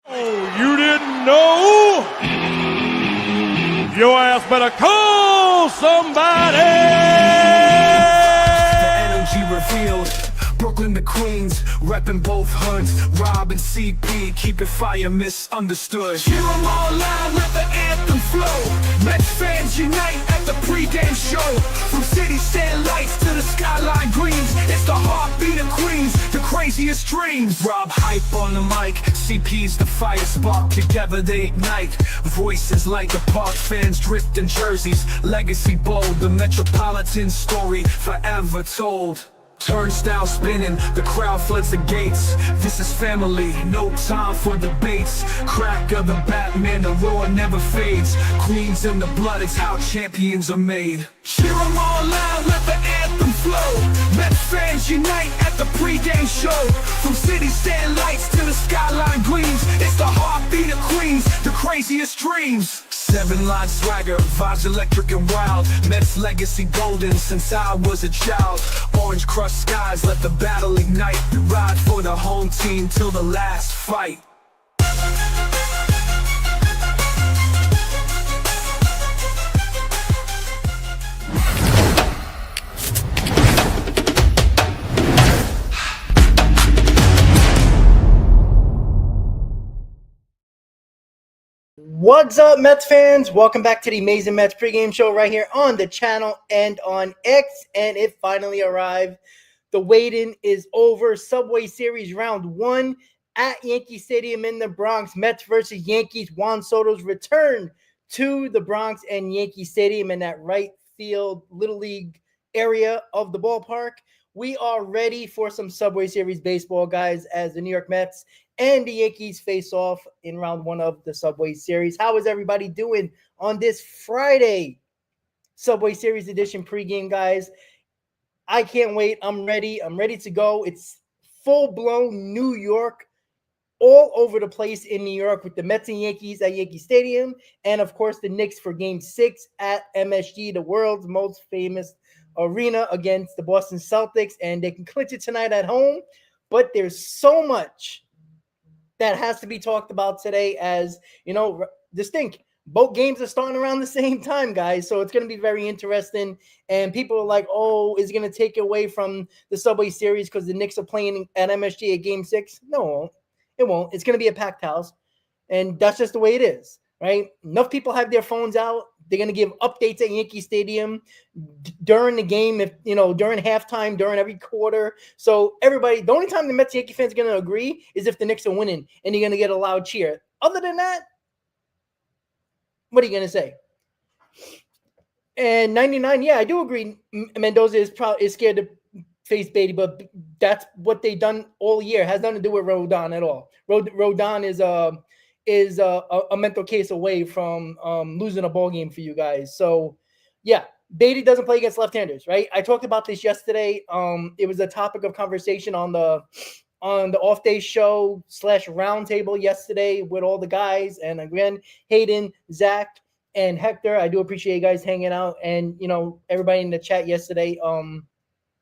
Oh, you didn't know? Your ass better call somebody! The energy revealed. Brooklyn to Queens, reppin' both hoods. Rob and CP, keep it fire misunderstood. Cheer 'em all loud, let the anthem flow. Mets fans unite at the pregame show. From city stand lights to the skyline greens, it's the heartbeat of Queens, the craziest dreams. Rob hype on the mic, CP's the fire spark. Together they ignite, voices like the park fans drift in jerseys. Legacy bold, the metropolitan story forever told. Turnstile spinning, the crowd floods the gates. This is family, no time for debates. Crack of the Batman, the roar never fades. Queens in the blood, it's how champions are made. Cheer 'em all loud, let the anthem flow. Mets fans unite at the pregame show. From city stand lights to the skyline gleams, it's the heartbeat of Queens, the craziest dreams. 7-line swagger, vibes electric and wild. Mets legacy golden since I was a child. Orange crushed skies, let the battle ignite. Ride for the home team till the last fight. What's up, Mets fans? Welcome back to the amazing Mets Pregame Show right here on the channel and on X. And it finally arrived. The wait-in is over. Subway Series Round 1 at Yankee Stadium in the Bronx. Mets versus Yankees. Juan Soto's return to the Bronx and Yankee Stadium in that right field Little League area of the ballpark. We are ready for some Subway Series baseball, guys, as the New York Mets and the Yankees face off in round 1 of the Subway Series. How is everybody doing on this Friday Subway Series edition pregame, guys? I can't wait. I'm ready. I'm ready to go. It's full-blown New York, all over the place in New York with the Mets and Yankees at Yankee Stadium, and, of course, the Knicks for Game 6 at MSG, the world's most famous arena, against the Boston Celtics, and they can clinch it tonight at home. But there's so much that has to be talked about today, as, you know, distinct. Both games are starting around the same time, guys, so it's going to be very interesting. And people are like, oh, is it going to take away from the Subway Series because the Knicks are playing at MSG at Game 6? No, it won't. It's going to be a packed house, and that's just the way it is, right? Enough people have their phones out. They're going to give updates at Yankee Stadium during the game, if you know, during halftime, during every quarter. So everybody, the only time the Mets Yankee fans are going to agree is if the Knicks are winning, and you're going to get a loud cheer. Other than that, what are you going to say? And 99, yeah, I do agree. Mendoza is scared to face Beatty, but that's what they've done all year. It has nothing to do with Rodon at all. Rodon is a mental case away from losing a ball game for you guys. So, yeah, Beatty doesn't play against left-handers, right? I talked about this yesterday. It was a topic of conversation on the off-day show / roundtable yesterday with all the guys. And again, Hayden, Zach, and Hector, I do appreciate you guys hanging out, and, you know, everybody in the chat yesterday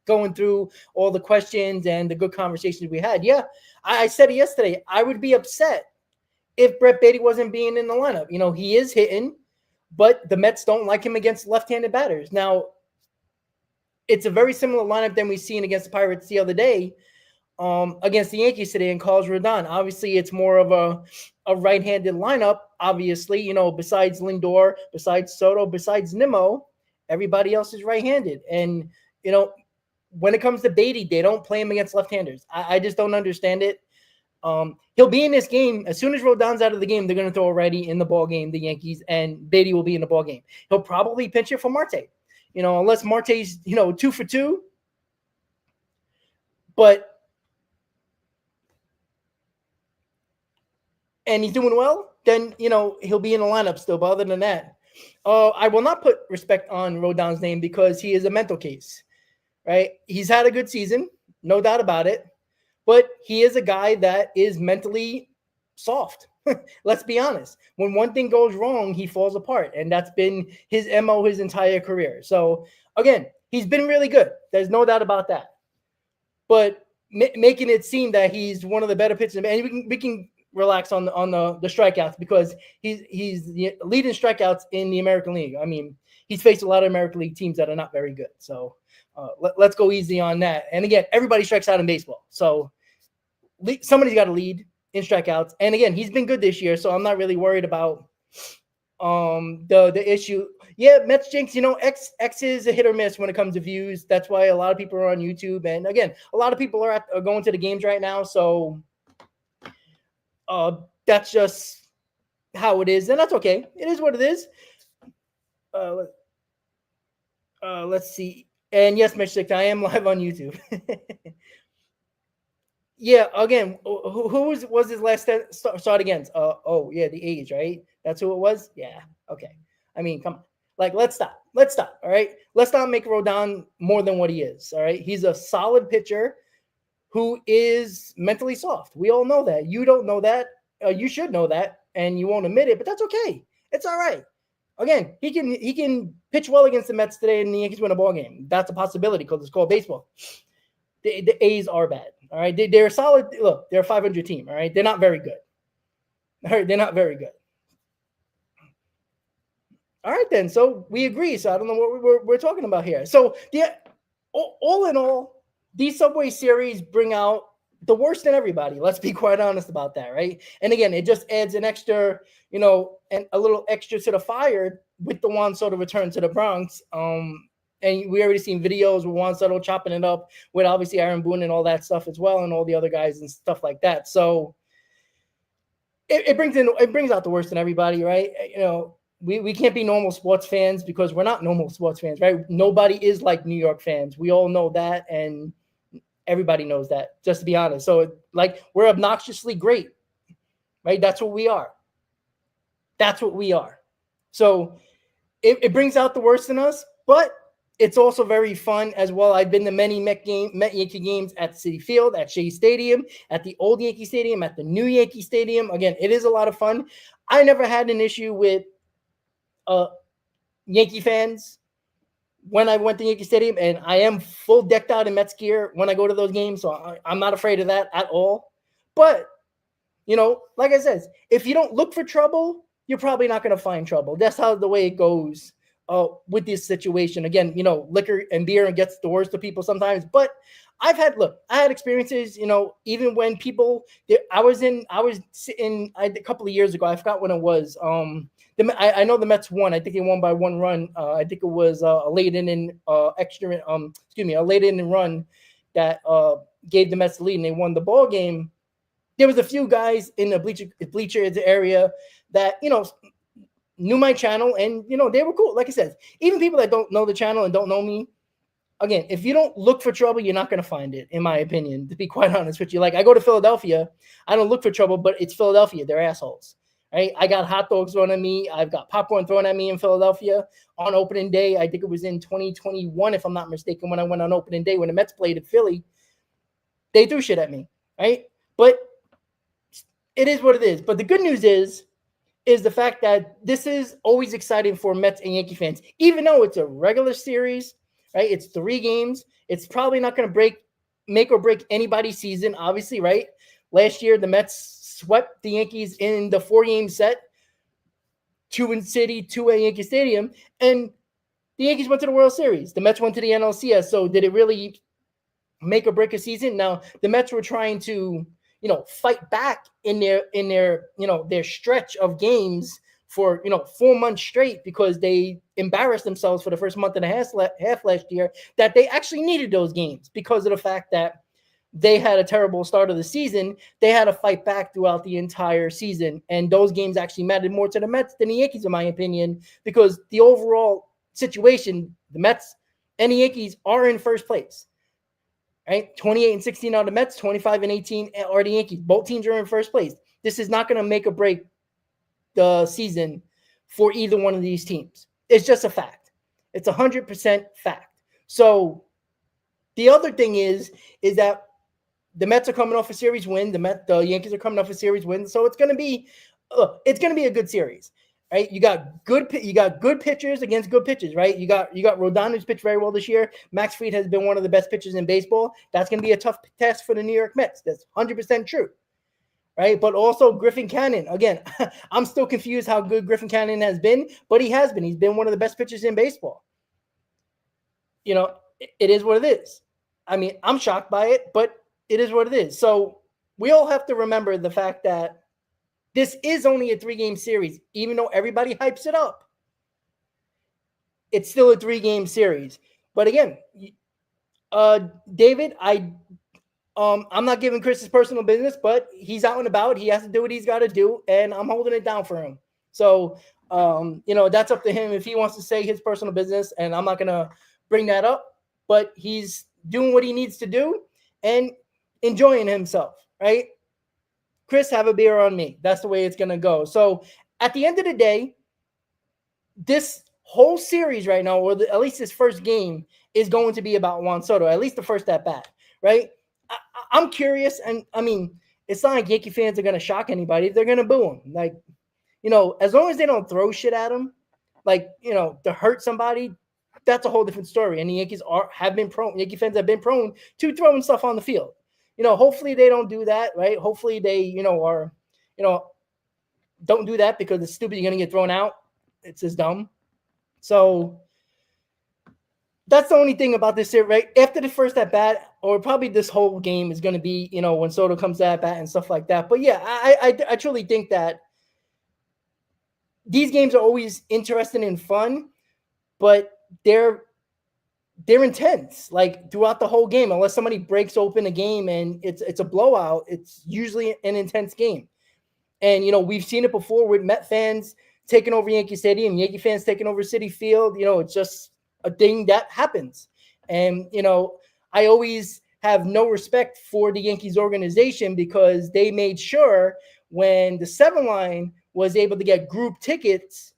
going through all the questions and the good conversations we had. Yeah, I said it yesterday. I would be upset if Brett Beatty wasn't being in the lineup. You know, he is hitting, but the Mets don't like him against left-handed batters. Now, it's a very similar lineup than we seen against the Pirates the other day, against the Yankees today, and Carlos Rodon. Obviously, it's more of a right-handed lineup, obviously. You know, besides Lindor, besides Soto, besides Nimmo, everybody else is right-handed. And, you know, when it comes to Beatty, they don't play him against left-handers. I just don't understand it. He'll be in this game. As soon as Rodon's out of the game, they're going to throw a righty in the ball game, the Yankees, and Beatty will be in the ball game. He'll probably pinch it for Marte, you know, unless Marte's, you know, 2 for 2. And he's doing well, then, you know, he'll be in the lineup still. But other than that, I will not put respect on Rodon's name because he is a mental case, right? He's had a good season, no doubt about it. But he is a guy that is mentally soft. Let's be honest. When one thing goes wrong, he falls apart. And that's been his MO his entire career. So, again, he's been really good. There's no doubt about that. But making it seem that he's one of the better pitchers, and we can relax on the strikeouts because he's leading strikeouts in the American League. I mean, he's faced a lot of American League teams that are not very good. So let's go easy on that. And again, everybody strikes out in baseball. So somebody's got to lead in strikeouts. And again, he's been good this year, so I'm not really worried about the issue. Yeah, Mets jinx, X is a hit or miss when it comes to views. That's why a lot of people are on YouTube. And again, a lot of people are going to the games right now. So that's just how it is. And that's okay. It is what it is. Let's see. And yes, Mitch Six, I am live on YouTube. Yeah, again, who was his last start against? Yeah, the A's, right? That's who it was? Yeah, okay. I mean, come on. Like, let's stop. All right? Let's not make Rodon more than what he is, all right? He's a solid pitcher who is mentally soft. We all know that. You don't know that. You should know that, and you won't admit it, but that's okay. It's all right. Again, he can pitch well against the Mets today and the Yankees win a ball game. That's a possibility because it's called baseball. The A's are bad, all right? They're solid. Look, they're a 500 team, all right? They're not very good. All right, they're not very good. All right, then. So we agree. So I don't know what we're talking about here. So all in all, these Subway Series bring out the worst in everybody. Let's be quite honest about that, right? And again, it just adds an extra, and a little extra to the fire with the Juan Soto return to the Bronx. And we already seen videos with Juan Soto chopping it up with obviously Aaron Boone and all that stuff as well, and all the other guys and stuff like that. So it brings out the worst in everybody, right? We can't be normal sports fans because we're not normal sports fans, right? Nobody is like New York fans. We all know that, and everybody knows that, just to be honest. So, like, we're obnoxiously great, right? That's what we are. So it brings out the worst in us, but it's also very fun as well. I've been to many Met Yankee games at Citi Field, at Shea Stadium, at the old Yankee Stadium, at the new Yankee Stadium. Again, it is a lot of fun. I never had an issue with Yankee fans when I went to Yankee Stadium, and I am full decked out in Mets gear when I go to those games, so I'm not afraid of that at all. But, like I said, if you don't look for trouble, you're probably not going to find trouble. That's how the way it goes with this situation. Again, liquor and beer gets the worst of people sometimes, but I had experiences, even when people, I was in a couple of years ago, I forgot when it was, I know the Mets won. I think they won by 1 run. I think it was a late inning run that gave the Mets the lead, and they won the ball game. There was a few guys in the bleachers area that knew my channel, and they were cool. Like I said, even people that don't know the channel and don't know me, again, if you don't look for trouble, you're not going to find it, in my opinion, to be quite honest with you. Like, I go to Philadelphia, I don't look for trouble, but it's Philadelphia. They're assholes. Right? I got hot dogs thrown at me. I've got popcorn thrown at me in Philadelphia on opening day. I think it was in 2021, if I'm not mistaken, when I went on opening day when the Mets played at Philly. They threw shit at me, right? But it is what it is. But the good news is the fact that this is always exciting for Mets and Yankee fans, even though it's a regular series, right? It's 3 games. It's probably not going to make or break anybody's season, obviously, right? Last year, the Mets swept the Yankees in the 4-game set, 2 in City, 2 at Yankee Stadium, and the Yankees went to the World Series. The Mets went to the NLCS. So did it really make or break a season? Now, the Mets were trying to, fight back in their stretch of games for 4 months straight because they embarrassed themselves for the first month and a half last year, that they actually needed those games because of the fact that they had a terrible start of the season. They had to fight back throughout the entire season. And those games actually mattered more to the Mets than the Yankees, in my opinion, because the overall situation, the Mets and the Yankees are in first place, right? 28-16 are the Mets, 25-18 are the Yankees. Both teams are in first place. This is not going to make or break the season for either one of these teams. It's just a fact. It's 100% fact. So the other thing is that the Mets are coming off a series win. The Yankees are coming off a series win. So it's going to be a good series, right? You got good pitchers against good pitchers, right? You got Rodon, who's pitched very well this year. Max Fried has been one of the best pitchers in baseball. That's going to be a tough test for the New York Mets. That's 100% true, right? But also Griffin Cannon. Again, I'm still confused how good Griffin Cannon has been, but he has been. He's been one of the best pitchers in baseball. You know, it is what it is. I mean, I'm shocked by it, but it is what it is. So we all have to remember the fact that this is only a 3-game series, even though everybody hypes it up. It's still a 3-game series. But again, David, I'm not giving Chris his personal business, but he's out and about. He has to do what he's got to do, and I'm holding it down for him. So, that's up to him if he wants to say his personal business, and I'm not going to bring that up. But he's doing what he needs to do and enjoying himself, right? Chris, have a beer on me. That's the way it's going to go. So, at the end of the day, this whole series right now, or at least this first game, is going to be about Juan Soto, at least the first at bat, right? I'm curious, and I mean, it's not like Yankee fans are going to shock anybody. They're going to boo him. Like, as long as they don't throw shit at him, like, to hurt somebody, that's a whole different story. And the Yankees Yankee fans have been prone to throwing stuff on the field. Hopefully they don't do that, right? Hopefully they, don't do that because it's stupid. You're going to get thrown out. It's just dumb. So that's the only thing about this series, right? After the first at bat, or probably this whole game is going to be, when Soto comes to at bat and stuff like that. But yeah, I truly think that these games are always interesting and fun, but they're intense, like throughout the whole game. Unless somebody breaks open a game and it's a blowout, it's usually an intense game. And we've seen it before with Met fans taking over Yankee Stadium, Yankee fans taking over Citi Field. It's just a thing that happens. And, I always have no respect for the Yankees organization because they made sure when the 7 line was able to get group tickets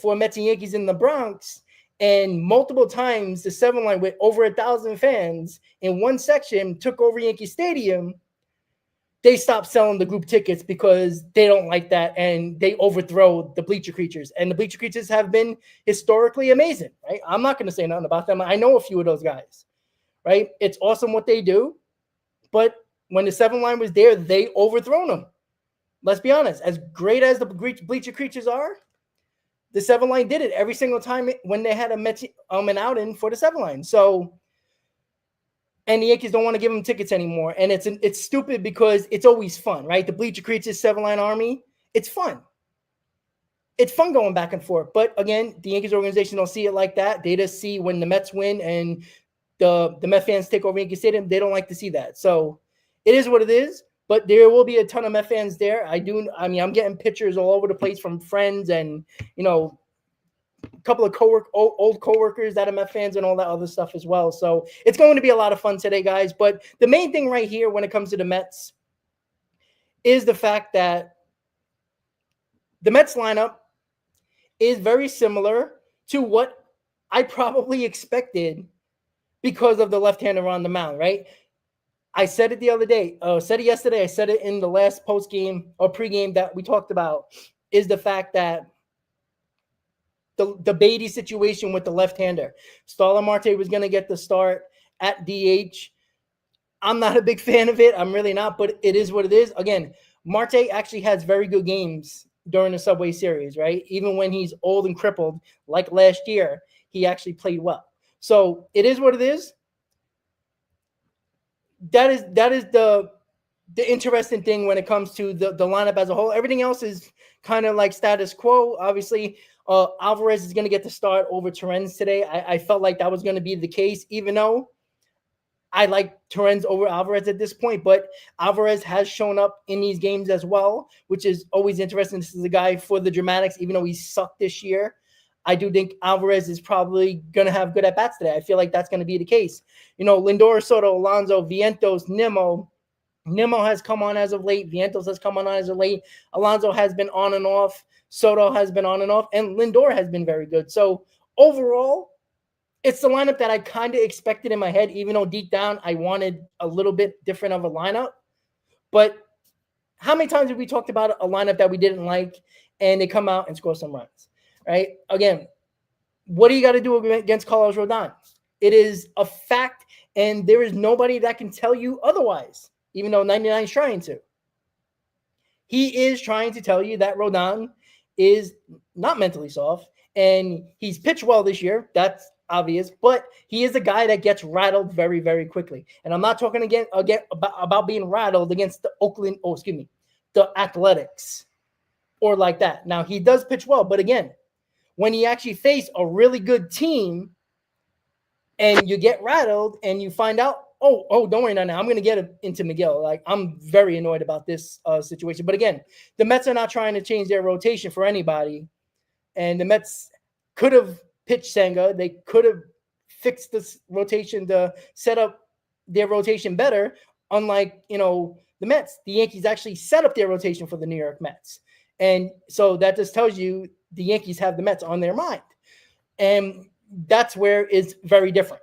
for Mets and Yankees in the Bronx, and multiple times the 7 line with over 1,000 fans in one section took over Yankee Stadium, they stopped selling the group tickets because they don't like that, and they overthrow the bleacher creatures. And the bleacher creatures have been historically amazing, right? I'm not going to say nothing about them. I know a few of those guys, right? It's awesome what they do. But when the 7 line was there, they overthrown them. Let's be honest. As great as the bleacher creatures are, the 7 line did it every single time when they had an outing for the 7 line. So, and the Yankees don't want to give them tickets anymore. And it's stupid because it's always fun, right? The bleacher creatures 7 line army, it's fun. It's fun going back and forth. But again, the Yankees organization don't see it like that. They just see when the Mets win and the Met fans take over Yankee Stadium. They don't like to see that. So it is what it is. But there will be a ton of Met fans there. I'm getting pictures all over the place from friends and, a couple of old coworkers that are Met fans and all that other stuff as well. So it's going to be a lot of fun today, guys. But the main thing right here when it comes to the Mets is the fact that the Mets lineup is very similar to what I probably expected because of the left-hander on the mound, right? I said it the other day. Said it yesterday. I said it in the last post-game or pregame that we talked about, is the fact that the Beatty situation with the left-hander. Starlin Marte was going to get the start at DH. I'm not a big fan of it. I'm really not, but it is what it is. Again, Marte actually has very good games during the Subway Series, right? Even when he's old and crippled, like last year, he actually played well. So it is what it is. That is the interesting thing when it comes to the lineup as a whole. Everything else is kind of like status quo. Obviously, Alvarez is going to get the start over Torrens today. I felt like that was going to be the case, even though I like Torrens over Alvarez at this point. But Alvarez has shown up in these games as well, which is always interesting. This is a guy for the dramatics, even though he sucked this year. I do think Alvarez is probably going to have good at-bats today. I feel like that's going to be the case. Lindor, Soto, Alonso, Vientos, Nimmo. Nimmo has come on as of late. Vientos has come on as of late. Alonso has been on and off. Soto has been on and off. And Lindor has been very good. So overall, it's the lineup that I kind of expected in my head, even though deep down I wanted a little bit different of a lineup. But how many times have we talked about a lineup that we didn't like and they come out and score some runs? Right? Again, what do you got to do against Carlos Rodon? It is a fact, and there is nobody that can tell you otherwise, even though 99 is trying to. he is trying to tell you that Rodon is not mentally soft, and he's pitched well this year. That's obvious, but he is a guy that gets rattled very, very quickly. And I'm not talking again about being rattled against the Athletics or like that. Now, he does pitch well, but again, when he actually faced a really good team and you get rattled and you find out, don't worry now, I'm going to get into Miguel. Like, I'm very annoyed about this situation. But again, the Mets are not trying to change their rotation for anybody. And the Mets could have pitched Senga. They could have fixed this rotation to set up their rotation better. Unlike, the Mets, the Yankees actually set up their rotation for the New York Mets. And so that just tells you the Yankees have the Mets on their mind. And that's where it's very different.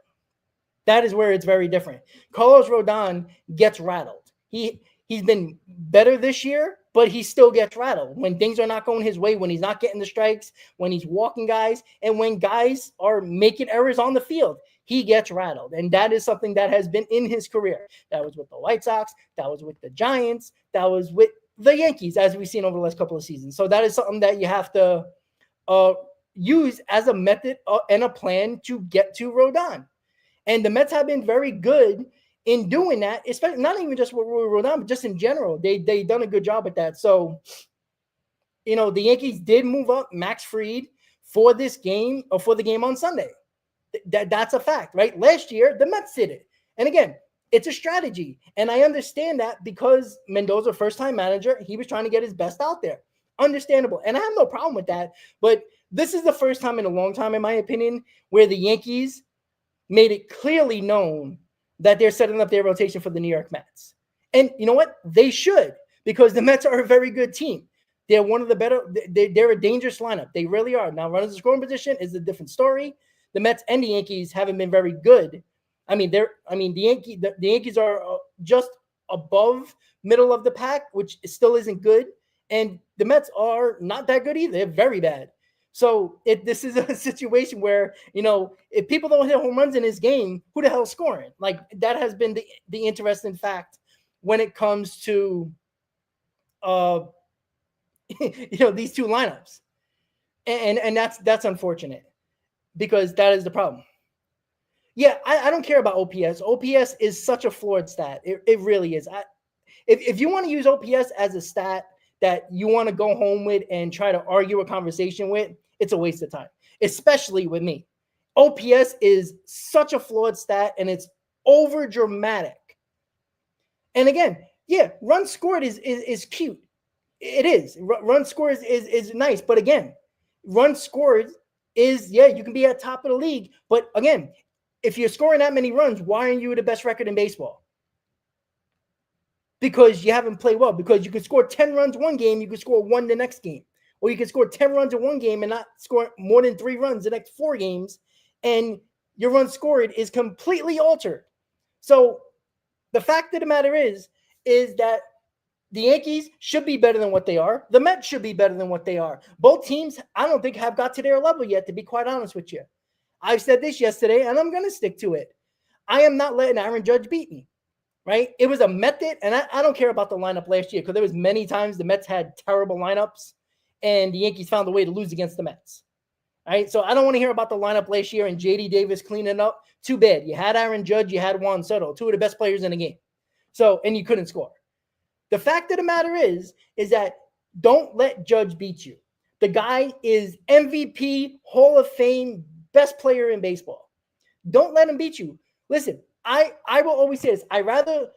That is where it's very different. Carlos Rodon gets rattled. He's been better this year, but he still gets rattled when things are not going his way, when he's not getting the strikes, when he's walking guys, and when guys are making errors on the field. He gets rattled, and that is something that has been in his career. That was with the White Sox. That was with the Giants. That was with the Yankees, as we've seen over the last couple of seasons. So that is something that you have to use as a method and a plan to get to Rodon. And the Mets have been very good in doing that, especially not even just with Rodon, but just in general. They done a good job at that. So, the Yankees did move up Max Fried for this game or for the game on Sunday. That's a fact, right? Last year, the Mets did it. And again, it's a strategy. And I understand that because Mendoza, first-time manager, he was trying to get his best out there. Understandable. And I have no problem with that. But this is the first time in a long time, in my opinion, where the Yankees made it clearly known that they're setting up their rotation for the New York Mets. And you know what? They should, because the Mets are a very good team. They're one of the better. They're a dangerous lineup. They really are. Now, runners in scoring position is a different story. The Mets and the Yankees haven't been very good. The Yankees are just above middle of the pack, which still isn't good. And the Mets are not that good either. They're very bad. So this is a situation where, if people don't hit home runs in this game, who the hell is scoring? Like, that has been the interesting fact when it comes to, these two lineups. And that's unfortunate because that is the problem. Yeah, I don't care about OPS. OPS is such a flawed stat. It really is. If you want to use OPS as a stat that you want to go home with and try to argue a conversation with, it's a waste of time, especially with me. OPS is such a flawed stat, and it's over dramatic. And again, yeah, runs scored is cute. It is. Run scored is nice. But again, runs scored is, you can be at top of the league. But again, if you're scoring that many runs, why aren't you the best record in baseball? Because you haven't played well. Because you could score 10 runs one game, you could score 1 the next game. Or you could score 10 runs in one game and not score more than 3 runs the next 4 games, and your run scored is completely altered. So the fact of the matter is that the Yankees should be better than what they are. The Mets should be better than what they are. Both teams, I don't think, have got to their level yet, to be quite honest with you. I've said this yesterday, and I'm going to stick to it. I am not letting Aaron Judge beat me, right? It was a method, and I don't care about the lineup last year because there was many times the Mets had terrible lineups, and the Yankees found a way to lose against the Mets. All right, so I don't want to hear about the lineup last year and J.D. Davis cleaning up. Too bad. You had Aaron Judge, you had Juan Soto, 2 of the best players in the game. So, and you couldn't score. The fact of the matter is that don't let Judge beat you. The guy is MVP, Hall of Fame, best player in baseball. Don't let him beat you. Listen, I will always say this. I'd rather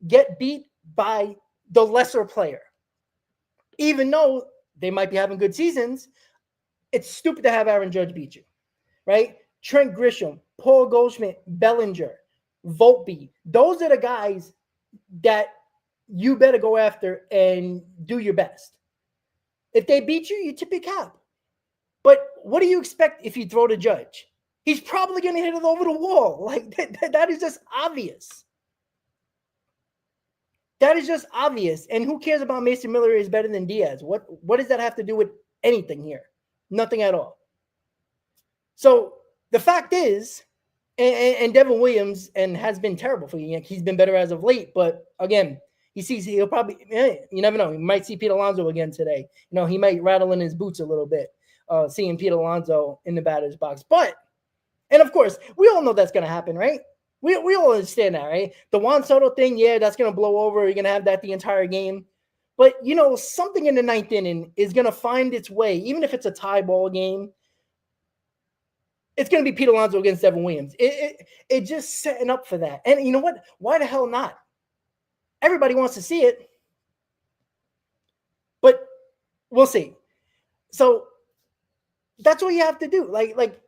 get beat by the lesser player. Even though they might be having good seasons, it's stupid to have Aaron Judge beat you, right? Trent Grisham, Paul Goldschmidt, Bellinger, Volpe. Those are the guys that you better go after and do your best. If they beat you, you tip your cap. But what do you expect if you throw to Judge? He's probably going to hit it over the wall. Like, that is just obvious. That is just obvious. And who cares about Mason Miller is better than Diaz? What does that have to do with anything here? Nothing at all. So the fact is, and Devin Williams has been terrible for the Yankees. He's been better as of late, but again, he'll probably, you never know. He might see Pete Alonso again today. He might rattle in his boots a little bit, seeing Pete Alonso in the batter's box. And of course, we all know that's going to happen, right? We all understand that, right? The Juan Soto thing, that's going to blow over. You're going to have that the entire game. But, something in the ninth inning is going to find its way, even if it's a tie ball game. It's going to be Pete Alonso against Devin Williams. It just setting up for that. And you know what? Why the hell not? Everybody wants to see it. But we'll see. So that's what you have to do. Like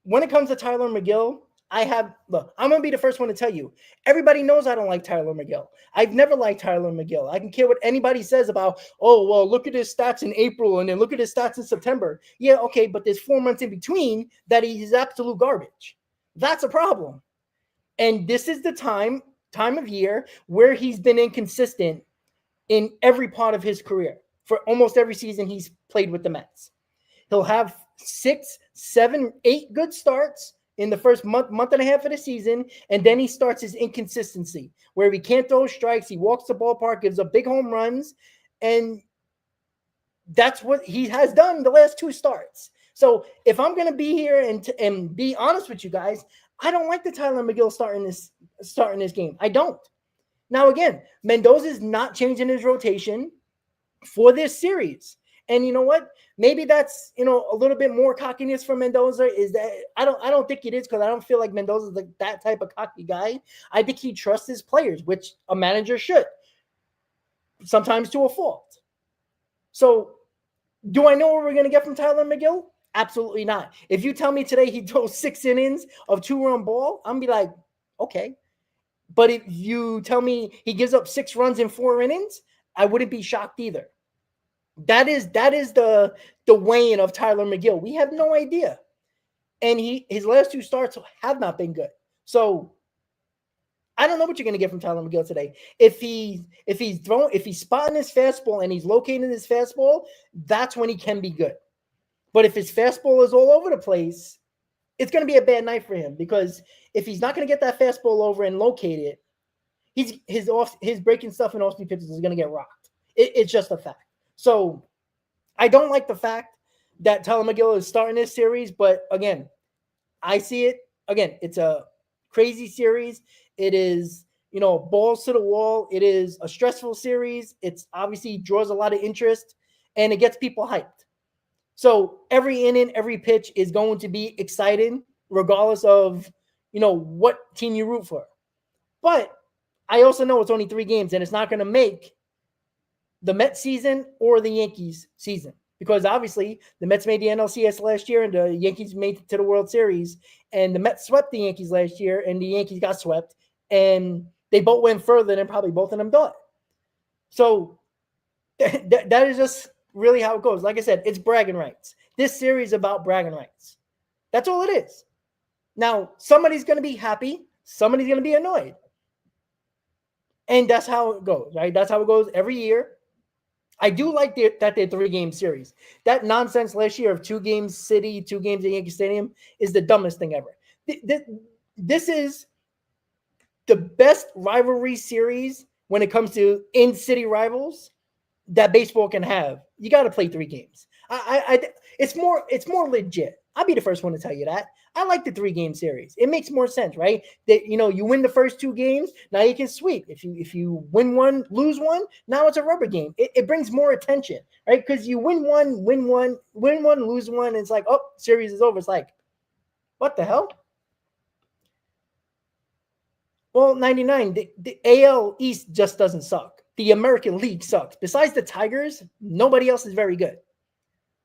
when it comes to Tyler McGill, I'm going to be the first one to tell you. Everybody knows I don't like Tyler McGill. I've never liked Tyler McGill. I can care what anybody says about, look at his stats in April and then look at his stats in September. Yeah, okay, but there's 4 months in between that he's absolute garbage. That's a problem. And this is the time of year where he's been inconsistent in every part of his career. For almost every season he's played with the Mets. He'll have 6, 7, 8 good starts in the first month and a half of the season, and then he starts his inconsistency, where he can't throw strikes, he walks the ballpark, gives up big home runs, and that's what he has done the last 2 starts. So if I'm going to be here and be honest with you guys, I don't like the Tyler McGill starting this game. I don't. Now, again, Mendoza's not changing his rotation for this series. And you know what? Maybe that's, a little bit more cockiness from Mendoza. Is that I don't think it is, because I don't feel like Mendoza's like that type of cocky guy. I think he trusts his players, which a manager should, sometimes to a fault. So do I know what we're going to get from Tyler McGill? Absolutely not. If you tell me today he throws 6 innings of 2-run ball, I'm going to be like, okay. But if you tell me he gives up 6 runs in 4 innings, I wouldn't be shocked either. That is the weighing of Tyler McGill. We have no idea. And his last 2 starts have not been good. So I don't know what you're going to get from Tyler McGill today. If he's spotting his fastball and he's locating his fastball, that's when he can be good. But if his fastball is all over the place, it's going to be a bad night for him, because if he's not going to get that fastball over and locate it, his breaking stuff and off-speed pitches is going to get rocked. It's just a fact. So I don't like the fact that Tyler McGill is starting this series, but again, I see it. Again, it's a crazy series. It is, balls to the wall. It is a stressful series. It's obviously draws a lot of interest, and it gets people hyped. So every inning, every pitch is going to be exciting, regardless of, what team you root for. But I also know it's only 3 games, and it's not going to make the Mets season or the Yankees season, because obviously the Mets made the NLCS last year and the Yankees made it to the World Series, and the Mets swept the Yankees last year and the Yankees got swept, and they both went further than probably both of them thought. So that is just really how it goes. Like I said, it's bragging rights. This series is about bragging rights. That's all it is. Now, somebody's going to be happy. Somebody's going to be annoyed. And that's how it goes, right? That's how it goes every year. I do like that they're 3-game series. That nonsense last year of 2 games City, 2 games at Yankee Stadium is the dumbest thing ever. This is the best rivalry series when it comes to in-city rivals that baseball can have. You got to play 3 games. It's more legit. I'll be the first one to tell you that. I like the 3-game series. It makes more sense, right? That you win the first 2 games, now you can sweep. If you win 1, lose 1, now it's a rubber game. It brings more attention, right? Because you win 1, lose 1, and it's like, oh, series is over. It's like, what the hell? Well, 99, the AL East just doesn't suck. The American League sucks. Besides the Tigers, nobody else is very good.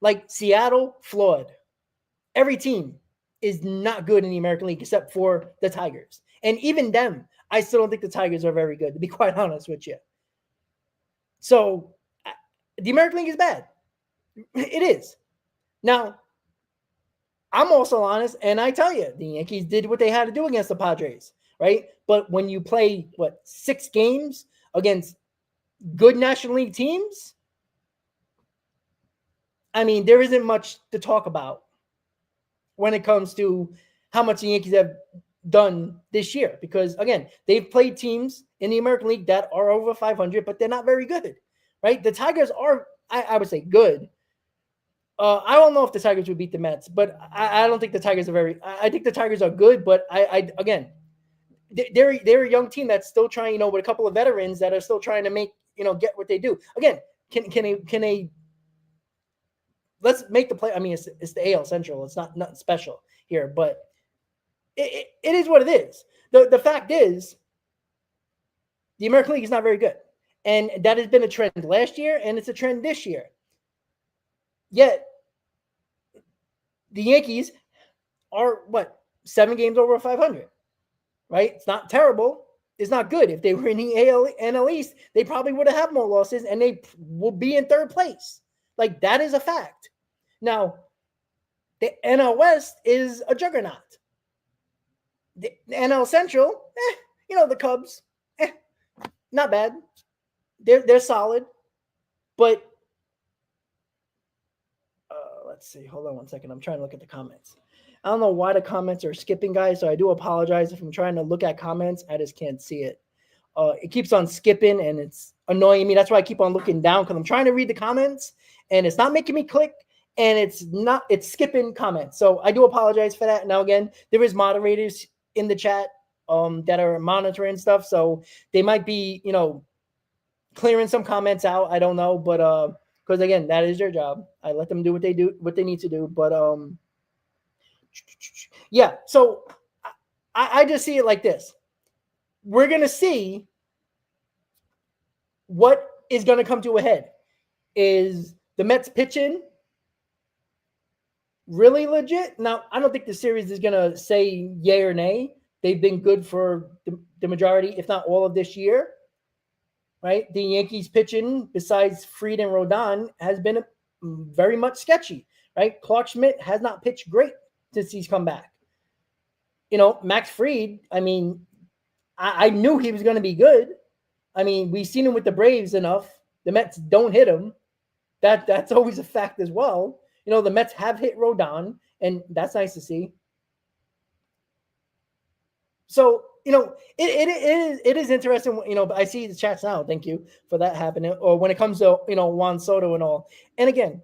Like Seattle, flawed. Every team is not good in the American League except for the Tigers. And even them, I still don't think the Tigers are very good, to be quite honest with you. So the American League is bad. It is. Now, I'm also honest, and I tell you, the Yankees did what they had to do against the Padres, right? But when you play, 6 games against good National League teams, I mean, there isn't much to talk about when it comes to how much the Yankees have done this year because, again, they've played teams in the American League that are over 500, but they're not very good, right? The Tigers are, I would say, good. I don't know if the Tigers would beat the Mets, but I don't think the Tigers are very. I think the Tigers are good, but again, they're a young team that's still trying, with a couple of veterans that are still trying to make, get what they do. Again, can they? Let's make the play. I mean, it's the AL Central. It's not nothing special here, but it is what it is. The fact is, the American League is not very good, and that has been a trend last year, and it's a trend this year. Yet, the Yankees are, 7 games over 500, right? It's not terrible. It's not good. If they were in the NL East, they probably would have had more losses, and they will be in third place. Like, that is a fact. Now, the NL West is a juggernaut. The NL Central, the Cubs, not bad. They're solid, but let's see. Hold on one second. I'm trying to look at the comments. I don't know why the comments are skipping, guys, so I do apologize if I'm trying to look at comments. I just can't see it. It keeps on skipping, and it's annoying me. That's why I keep on looking down, because I'm trying to read the comments, and it's not making me click, and it's skipping comments. So I do apologize for that. Now, again, there is moderators in the chat that are monitoring stuff, so they might be, clearing some comments out. I don't know, but because, again, that is their job. I let them do what they need to do. But yeah, so I just see it like this. We're going to see what is going to come to a head. Is the Mets pitching really legit? Now, I don't think the series is going to say yay or nay. They've been good for the majority, if not all of this year, right? The Yankees pitching, besides Fried and Rodon, has been very much sketchy, right? Clark Schmidt has not pitched great since he's come back. Max Fried, I mean, I knew he was going to be good. I mean, we've seen him with the Braves enough. The Mets don't hit him. That's always a fact as well. The Mets have hit Rodon, and that's nice to see. So, it is interesting. I see the chats now. Thank you for that happening. Or when it comes to, Juan Soto and all. And again,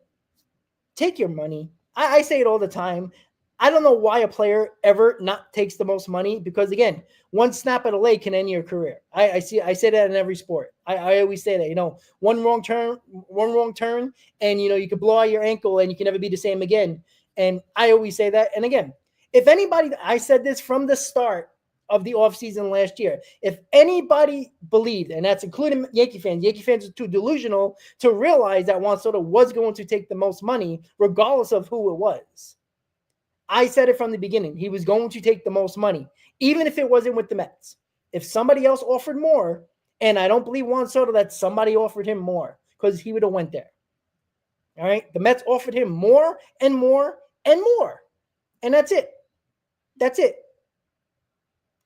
take your money. I say it all the time. I don't know why a player ever not takes the most money, because, again, one snap at a leg can end your career. I say that in every sport. I always say that, one wrong turn, and, you could blow out your ankle and you can never be the same again. And I always say that. And again, if anybody, I said this from the start of the offseason last year, if anybody believed, and that's including Yankee fans are too delusional to realize that Juan Soto was going to take the most money, regardless of who it was. I said it from the beginning. He was going to take the most money, even if it wasn't with the Mets. If somebody else offered more, and I don't believe Juan Soto that somebody offered him more, because he would have went there. All right? The Mets offered him more and more and more. And that's it. That's it.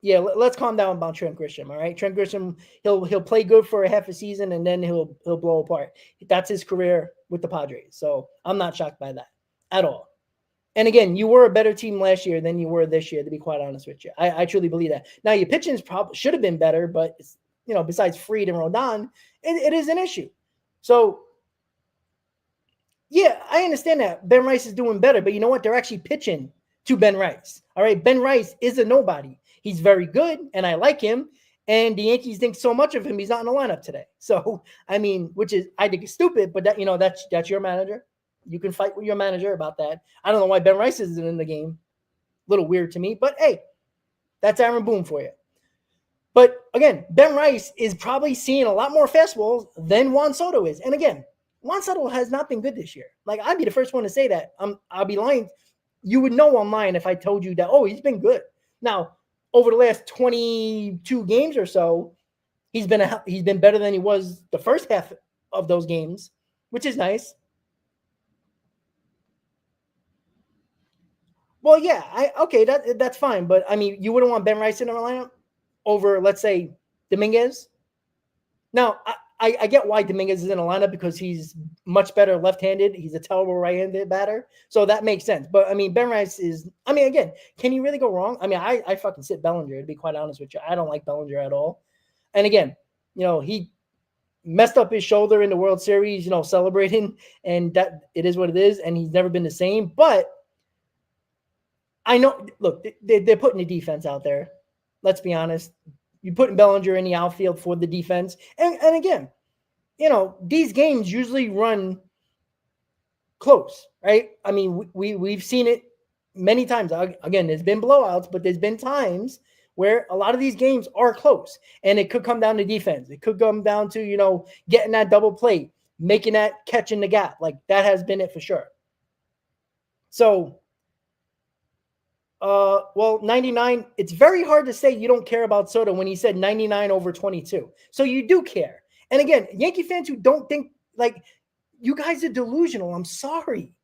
Yeah, let's calm down about Trent Grisham, all right? Trent Grisham, he'll play good for a half a season, and then he'll blow apart. That's his career with the Padres. So I'm not shocked by that at all. And again, you were a better team last year than you were this year, to be quite honest with you. I truly believe that. Now, your pitching probably should have been better, but, besides Fried and Rodon, it is an issue. So, yeah, I understand that. Ben Rice is doing better, but you know what? They're actually pitching to Ben Rice. All right, Ben Rice is a nobody. He's very good, and I like him. And the Yankees think so much of him, he's not in the lineup today. So, I mean, which is, I think, is stupid, but that's your manager. You can fight with your manager about that. I don't know why Ben Rice isn't in the game. A little weird to me, but hey, that's Aaron Boone for you. But again, Ben Rice is probably seeing a lot more fastballs than Juan Soto is. And again, Juan Soto has not been good this year. Like, I'd be the first one to say that. I'll be lying. You would know I'm lying if I told you that, he's been good. Now, over the last 22 games or so, he's been better than he was the first half of those games, which is nice. Well, yeah, that's fine. But, I mean, you wouldn't want Ben Rice in our lineup over, let's say, Dominguez? Now, I get why Dominguez is in a lineup because he's much better left-handed. He's a terrible right-handed batter. So that makes sense. But, I mean, Ben Rice is – I mean, again, can he really go wrong? I mean, I fucking sit Bellinger, to be quite honest with you. I don't like Bellinger at all. And, again, he messed up his shoulder in the World Series, celebrating, and that it is what it is, and he's never been the same. But I know – look, they're putting the defense out there. Let's be honest. You're putting Bellinger in the outfield for the defense. And again, these games usually run close, right? I mean, we've seen it many times. Again, there's been blowouts, but there's been times where a lot of these games are close. And it could come down to defense. It could come down to, getting that double play, making that catch in the gap. Like, that has been it for sure. So, 99, it's very hard to say you don't care about Soto when he said 99 over 22. So you do care. And again, Yankee fans who don't think, like, you guys are delusional. I'm sorry.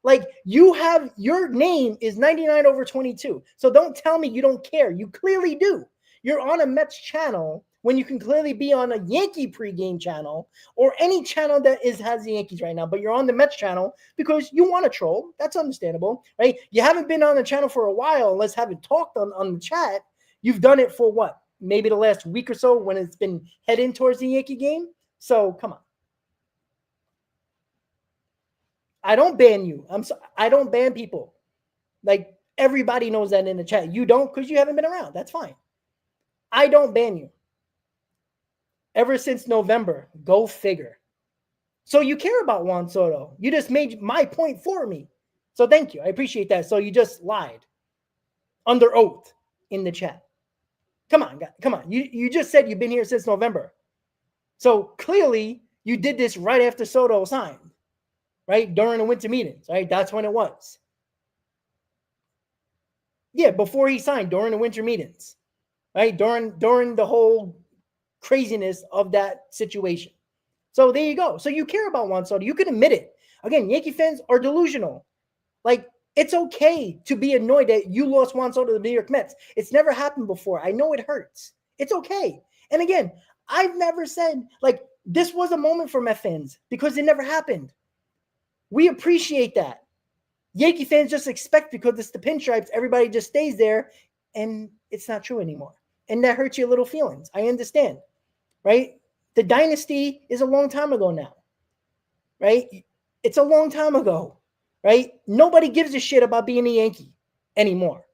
Like, your name is 99 over 22. So don't tell me you don't care. You clearly do. You're on a Mets channel when you can clearly be on a Yankee pregame channel or any channel that has the Yankees right now, but you're on the Mets channel because you want to troll. That's understandable, right? You haven't been on the channel for a while unless haven't talked on the chat. You've done it for what? Maybe the last week or so when it's been heading towards the Yankee game. So come on. I don't ban you. I don't ban people. Like, everybody knows that in the chat. You don't because you haven't been around. That's fine. I don't ban you. Ever since November. Go figure. So you care about Juan Soto. You just made my point for me. So thank you. I appreciate that. So you just lied under oath in the chat. Come on, guys. Come on. You just said you've been here since November. So clearly you did this right after Soto signed, right? During the winter meetings, right? That's when it was. Yeah, before he signed, during the winter meetings, right? During the whole craziness of that situation. So there you go. So you care about Juan Soto. You can admit it. Again, Yankee fans are delusional. Like, it's okay to be annoyed that you lost Juan Soto to the New York Mets. It's never happened before. I know it hurts. It's okay. And again, I've never said, like, this was a moment for Mets fans because it never happened. We appreciate that. Yankee fans just expect because it's the pinstripes, everybody just stays there, and it's not true anymore. And that hurts your little feelings. I understand. Right? The dynasty is a long time ago now, right? It's a long time ago, right? Nobody gives a shit about being a Yankee anymore,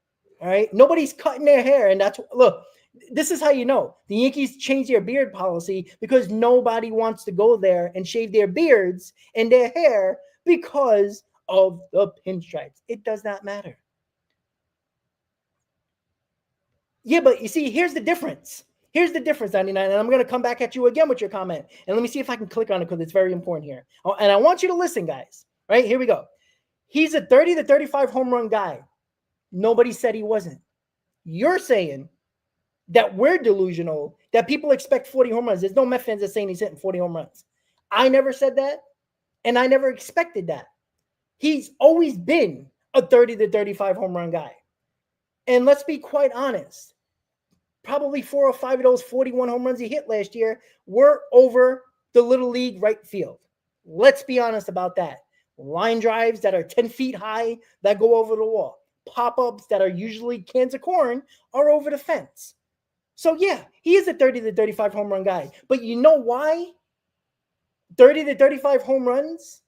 all right? Nobody's cutting their hair, and look, this is how you know. The Yankees changed their beard policy because nobody wants to go there and shave their beards and their hair because of the pinstripes. It does not matter. Yeah, but you see, here's the difference. Here's the difference, 99, and I'm going to come back at you again with your comment. And let me see if I can click on it because it's very important here. Oh, and I want you to listen, guys. Right? Here we go. He's a 30 to 35 home run guy. Nobody said he wasn't. You're saying that we're delusional, that people expect 40 home runs. There's no Mets fans that saying he's hitting 40 home runs. I never said that, and I never expected that. He's always been a 30 to 35 home run guy. And let's be quite honest. Probably 4 or 5 of those 41 home runs he hit last year were over the Little League right field. Let's be honest about that. Line drives that are 10 feet high that go over the wall. Pop-ups that are usually cans of corn are over the fence. So, yeah, he is a 30 to 35 home run guy. But you know why 30 to 35 home runs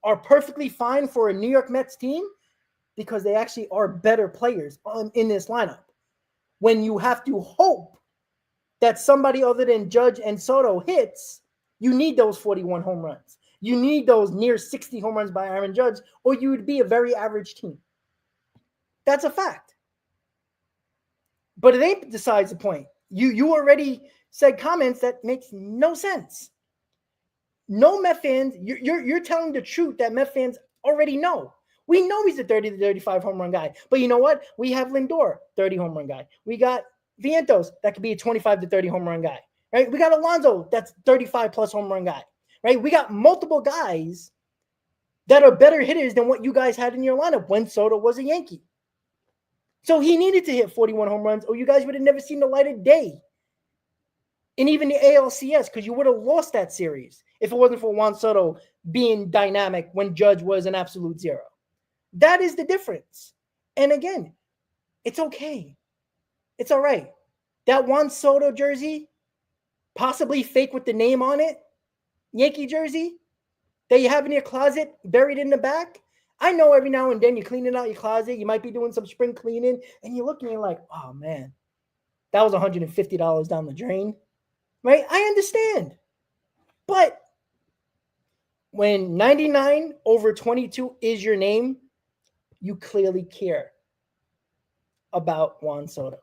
are perfectly fine for a New York Mets team? Because they actually are better players in this lineup. When you have to hope that somebody other than Judge and Soto hits, you need those 41 home runs. You need those near 60 home runs by Aaron Judge, or you would be a very average team. That's a fact. But it ain't besides the point. You already said comments that makes no sense. No Met fans, you're telling the truth that Met fans already know. We know he's a 30 to 35 home run guy. But you know what? We have Lindor, 30 home run guy. We got Vientos, that could be a 25 to 30 home run guy. Right? We got Alonso, that's 35 plus home run guy. Right? We got multiple guys that are better hitters than what you guys had in your lineup when Soto was a Yankee. So he needed to hit 41 home runs or you guys would have never seen the light of day. and even the ALCS, because you would have lost that series if it wasn't for Juan Soto being dynamic when Judge was an absolute zero. That is the difference. And again, it's okay. It's all right. That Juan Soto jersey, possibly fake with the name on it, Yankee jersey, that you have in your closet buried in the back. I know every now and then you're cleaning out your closet. You might be doing some spring cleaning, and you're looking and you're like, oh, man, that was $150 down the drain. Right? I understand. But when 99 over 22 is your name, you clearly care about Juan Soto.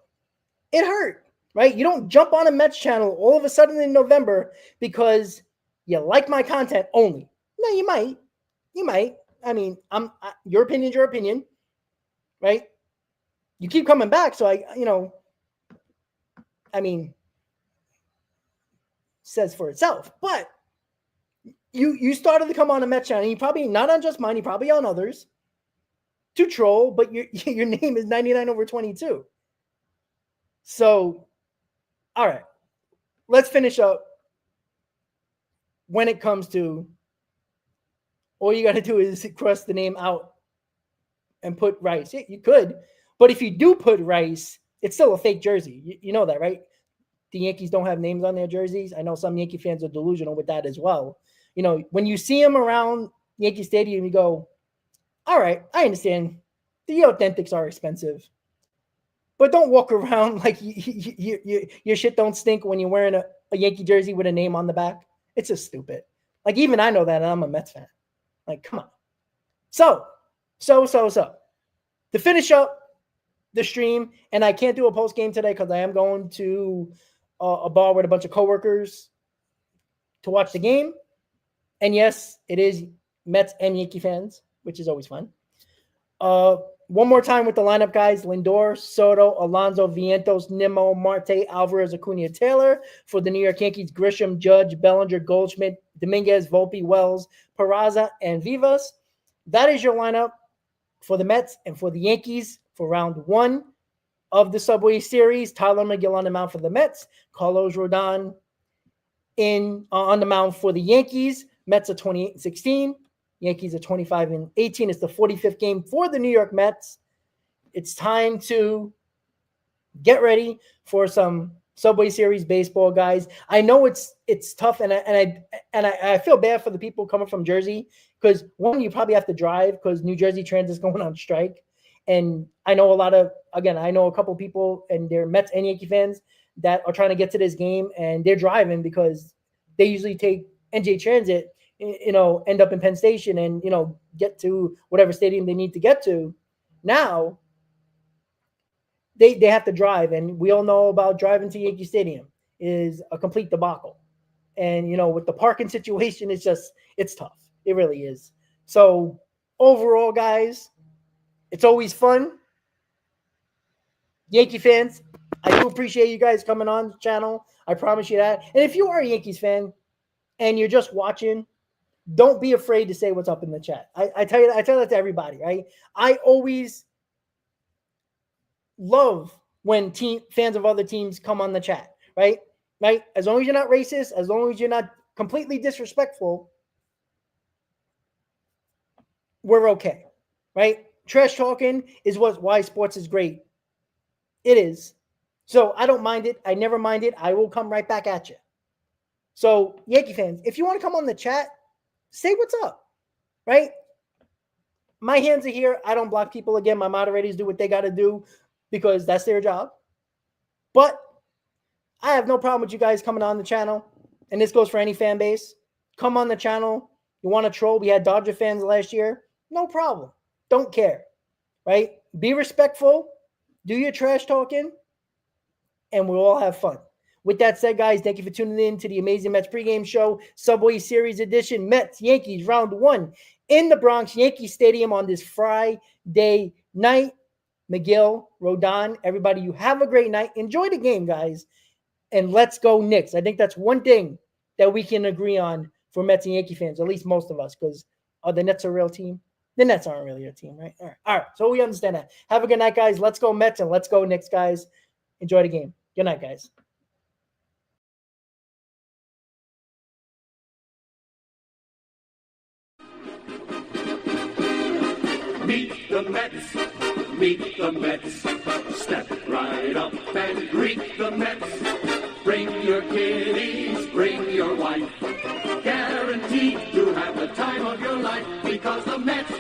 It hurt, right? You don't jump on a Mets channel all of a sudden in November because you like my content only. No, you might. You might. I mean, your opinion's your opinion, right? You keep coming back, so says for itself. But you started to come on a Mets channel. You probably not on just mine. You probably on others to troll, but your name is 99 over 22. So, all right, let's finish up. When it comes to, all you got to do is cross the name out and put Rice. Yeah, you could, but if you do put Rice, it's still a fake jersey. You know that, right? The Yankees don't have names on their jerseys. I know some Yankee fans are delusional with that as well. You know, when you see them around Yankee Stadium, you go, all right, I understand. The authentics are expensive. But don't walk around like your shit don't stink when you're wearing a Yankee jersey with a name on the back. It's just stupid. Like, even I know that, and I'm a Mets fan. Like, come on. So. To finish up the stream, and I can't do a post game today because I am going to a bar with a bunch of coworkers to watch the game. And yes, it is Mets and Yankee fans, which is always fun. One more time with the lineup, guys. Lindor, Soto, Alonso, Vientos, Nimmo, Marte, Alvarez, Acuna, Taylor. For the New York Yankees, Grisham, Judge, Bellinger, Goldschmidt, Dominguez, Volpe, Wells, Peraza, and Vivas. That is your lineup for the Mets and for the Yankees for round one of the Subway Series. Tyler McGill on the mound for the Mets. Carlos Rodon on the mound for the Yankees. Mets are 28-16. Yankees are 25-18. It's the 45th game for the New York Mets. It's time to get ready for some Subway Series baseball, guys. I know it's tough, and I feel bad for the people coming from Jersey because, one, you probably have to drive because New Jersey Transit's going on strike. And I know I know a couple people, and they're Mets and Yankee fans that are trying to get to this game, and they're driving because they usually take NJ Transit, end up in Penn Station and, get to whatever stadium they need to get to. Now, they have to drive, and we all know about driving to Yankee Stadium is a complete debacle. And, with the parking situation, it's tough. It really is. So, overall, guys, it's always fun. Yankee fans, I do appreciate you guys coming on the channel. I promise you that. And if you are a Yankees fan and you're just watching, don't be afraid to say what's up in the chat. I tell that to everybody, right? I always love when fans of other teams come on the chat, right? Right? As long as you're not racist, as long as you're not completely disrespectful, we're okay, right? Trash talking is why sports is great. It is. So I don't mind it. I never mind it. I will come right back at you. So Yankee fans, if you want to come on the chat, say what's up, right? My hands are here. I don't block people again. My moderators do what they got to do because that's their job. But I have no problem with you guys coming on the channel. And this goes for any fan base. Come on the channel. You want to troll? We had Dodger fans last year. No problem. Don't care, right? Be respectful. Do your trash talking. And we'll all have fun. With that said, guys, thank you for tuning in to the Amazing Mets Pregame Show, Subway Series Edition, Mets, Yankees, round one in the Bronx, Yankee Stadium on this Friday night. McGill, Rodon, everybody, you have a great night. Enjoy the game, guys, and let's go Knicks. I think that's one thing that we can agree on for Mets and Yankee fans, at least most of us, because the Nets are a real team. The Nets aren't really a team, right? All right. So we understand that. Have a good night, guys. Let's go Mets and let's go Knicks, guys. Enjoy the game. Good night, guys. Meet the Mets, meet the Mets. Step right up and greet the Mets. Bring your kiddies, bring your wife. Guaranteed to have the time of your life because the Mets